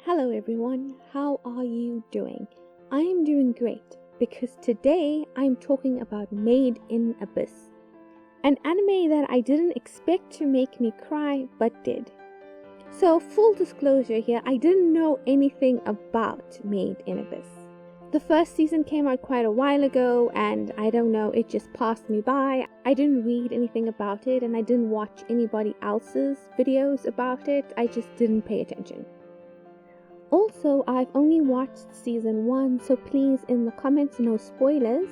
Hello everyone, how are you doing? I am doing great because today I'm talking about Made in Abyss, an anime that I didn't expect to make me cry but did. So full disclosure here, I didn't know anything about Made in Abyss. The first season came out quite a while ago and I don't know, it just passed me by. I didn't read anything about it and I didn't watch anybody else's videos about it. I just didn't pay attention. Also, I've only watched season 1, so please in the comments no spoilers.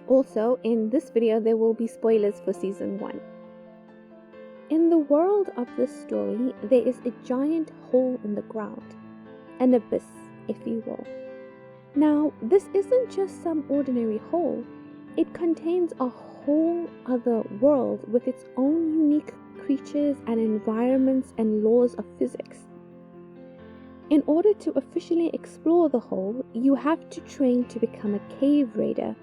Also, in this video there will be spoilers for season 1. In the world of this story, there is a giant hole in the ground, an abyss, if you will. Now, this isn't just some ordinary hole, it contains a whole other world with its own unique creatures and environments and laws of physics. In order to officially explore the hole, you have to train to become a cave raider,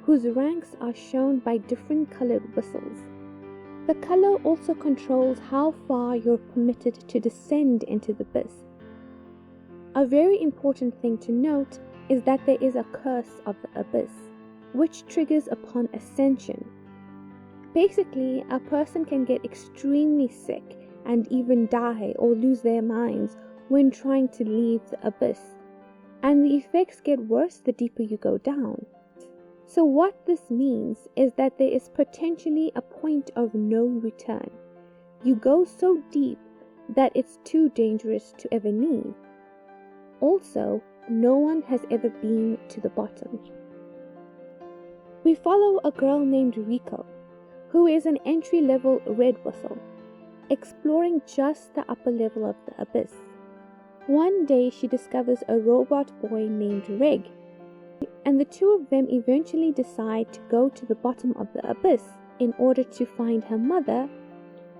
whose ranks are shown by different colored whistles. The color also controls how far you're permitted to descend into the abyss. A very important thing to note is that there is a curse of the abyss, which triggers upon ascension. Basically, a person can get extremely sick and even die or lose their minds when trying to leave the abyss, and the effects get worse the deeper you go down. So what this means is that there is potentially a point of no return. You go so deep that it's too dangerous to ever leave. Also, no one has ever been to the bottom. We follow a girl named Riko, who is an entry-level red whistle, exploring just the upper level of the abyss. One day she discovers a robot boy named Reg, and the two of them eventually decide to go to the bottom of the abyss in order to find her mother,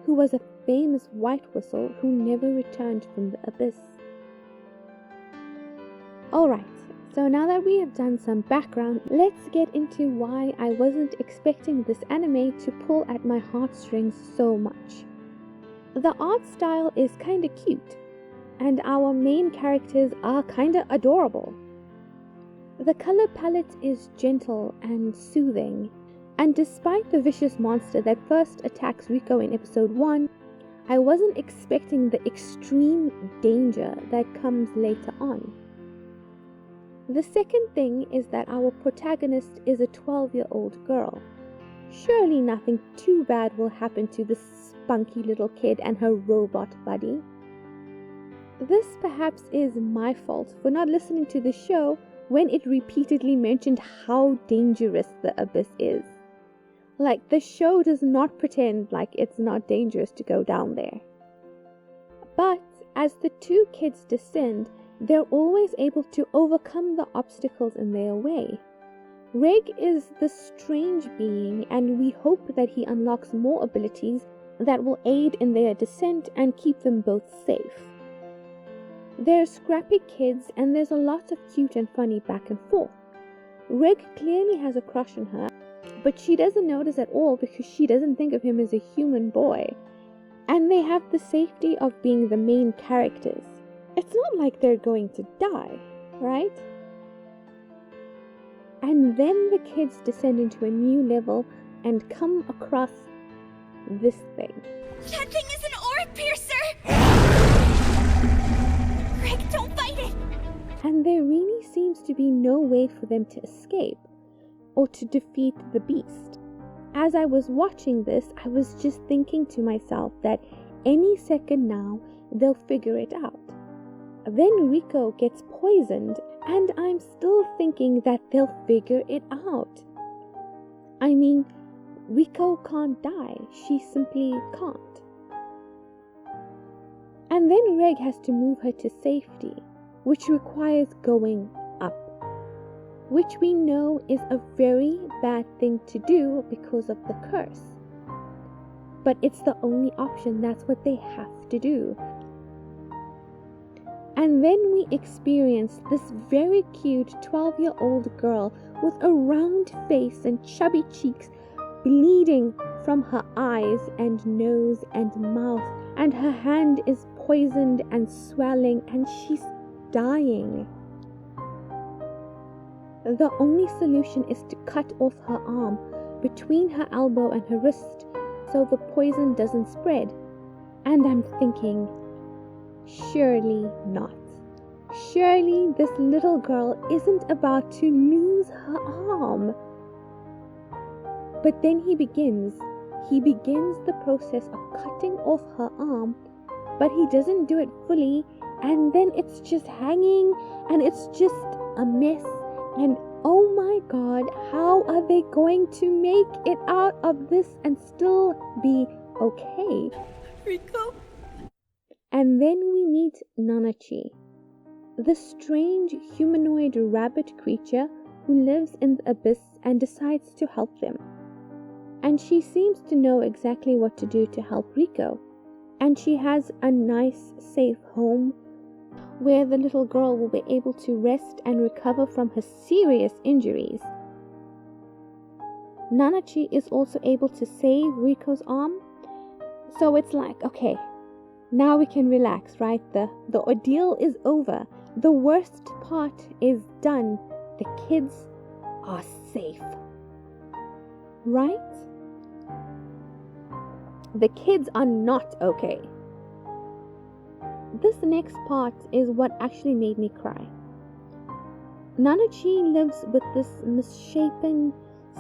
who was a famous white whistle who never returned from the abyss. Alright, so now that we have done some background, let's get into why I wasn't expecting this anime to pull at my heartstrings so much. The art style is kinda cute, and our main characters are kinda adorable. The color palette is gentle and soothing, and despite the vicious monster that first attacks Riko in episode 1, I wasn't expecting the extreme danger that comes later on. The second thing is that our protagonist is a 12-year-old girl. Surely nothing too bad will happen to this spunky little kid and her robot buddy. This perhaps is my fault for not listening to the show when it repeatedly mentioned how dangerous the abyss is. Like, the show does not pretend like it's not dangerous to go down there. But as the two kids descend, they're always able to overcome the obstacles in their way. Reg is this strange being, and we hope that he unlocks more abilities that will aid in their descent and keep them both safe. They're scrappy kids and there's a lot of cute and funny back and forth. Reg clearly has a crush on her, but she doesn't notice at all because she doesn't think of him as a human boy. And they have the safety of being the main characters. It's not like they're going to die, right? And then the kids descend into a new level and come across this thing. That thing is an orb piercer! Rick, don't fight it! And there really seems to be no way for them to escape or to defeat the beast. As I was watching this, I was just thinking to myself that any second now they'll figure it out. Then Riko gets poisoned, and I'm still thinking that they'll figure it out. I mean, Riko can't die, she simply can't. And then Reg has to move her to safety, which requires going up, which we know is a very bad thing to do because of the curse. But it's the only option, that's what they have to do. And then we experience this very cute 12-year-old girl with a round face and chubby cheeks bleeding from her eyes and nose and mouth, and her hand is poisoned and swelling, and she's dying. The only solution is to cut off her arm between her elbow and her wrist so the poison doesn't spread. And I'm thinking, surely not. Surely this little girl isn't about to lose her arm. But then he begins the process of cutting off her arm, but he doesn't do it fully, and then it's just hanging, and it's just a mess. And oh my God, how are they going to make it out of this and still be okay? Rico? And then we meet Nanachi, the strange humanoid rabbit creature who lives in the abyss and decides to help them. And she seems to know exactly what to do to help Rico. And she has a nice, safe home where the little girl will be able to rest and recover from her serious injuries. Nanachi is also able to save Rico's arm. So it's like, okay, now we can relax, right? The ordeal is over. The worst part is done. The kids are safe. Right? The kids are not okay. This next part is what actually made me cry. Nanachi lives with this misshapen,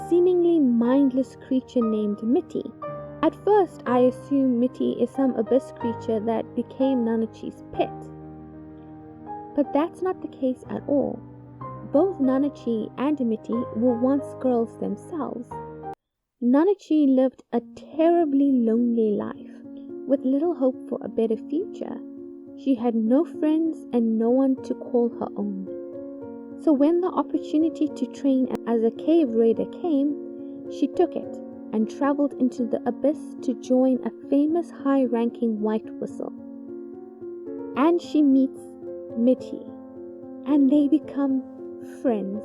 seemingly mindless creature named Mitty. At first, I assume Mitty is some abyss creature that became Nanachi's pet. But that's not the case at all. Both Nanachi and Mitty were once girls themselves. Nanachi lived a terribly lonely life, with little hope for a better future. She had no friends and no one to call her own. So when the opportunity to train as a cave raider came, she took it and traveled into the abyss to join a famous high-ranking white whistle. And she meets Mitty, and they become friends.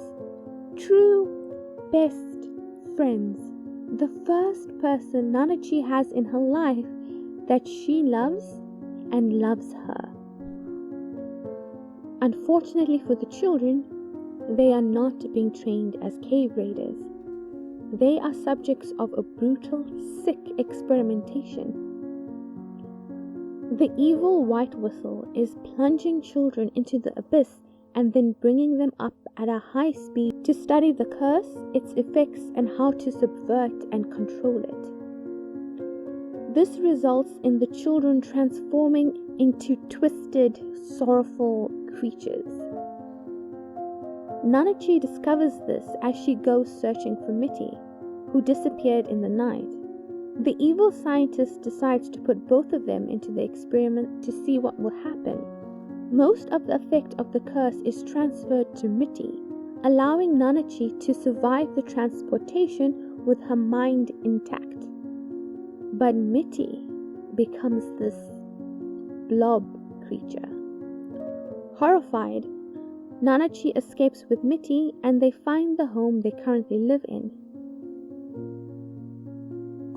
True best friends. The first person Nanachi has in her life that she loves and loves her. Unfortunately for the children, they are not being trained as cave raiders. They are subjects of a brutal, sick experimentation. The evil white whistle is plunging children into the abyss and then bringing them up at a high speed to study the curse, its effects, and how to subvert and control it. This results in the children transforming into twisted, sorrowful creatures. Nanachi discovers this as she goes searching for Mitty, who disappeared in the night. The evil scientist decides to put both of them into the experiment to see what will happen. Most of the effect of the curse is transferred to Mitty, allowing Nanachi to survive the transportation with her mind intact. But Mitty becomes this blob creature. Horrified, Nanachi escapes with Mitty and they find the home they currently live in.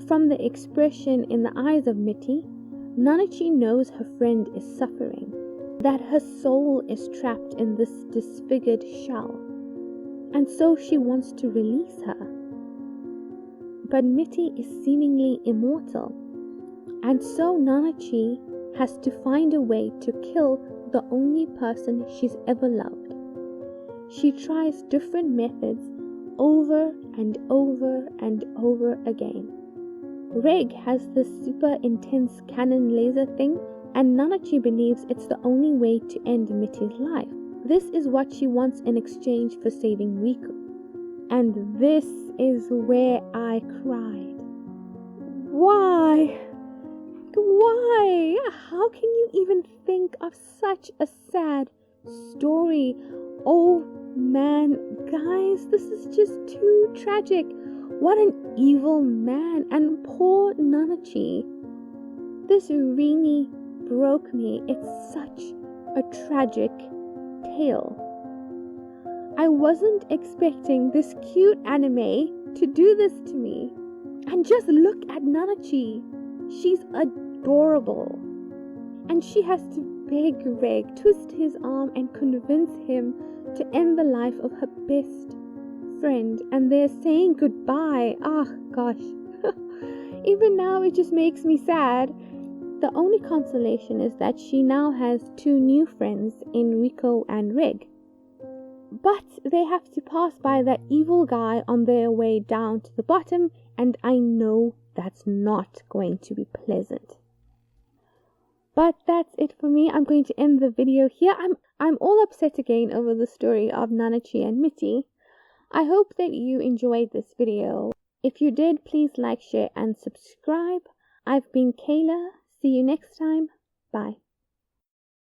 From the expression in the eyes of Mitty, Nanachi knows her friend is suffering, that her soul is trapped in this disfigured shell, and so she wants to release her. But Mitty is seemingly immortal, and so Nanachi has to find a way to kill the only person she's ever loved. She tries different methods over and over and over again. Reg has this super intense cannon laser thing, and Nanachi believes it's the only way to end Mitty's life. This is what she wants in exchange for saving Rico. And this is where I cried. Why? Why? How can you even think of such a sad story? Oh man, guys, this is just too tragic. What an evil man, and poor Nanachi. This really broke me. It's such a tragic tale. I wasn't expecting this cute anime to do this to me. And just look at Nanachi. She's adorable. and she has to beg Reg, twist his arm, and convince him to end the life of her best friend. And they're saying goodbye. Ah, gosh. Even now it just makes me sad. The only consolation is that she now has 2 new friends in Rico and Reg. But they have to pass by that evil guy on their way down to the bottom, and I know that's not going to be pleasant. But that's it for me. I'm going to end the video here. I'm all upset again over the story of Nanachi and Mitty. I hope that you enjoyed this video. If you did, please like, share, and subscribe. I've been Kayla. See you next time. Bye.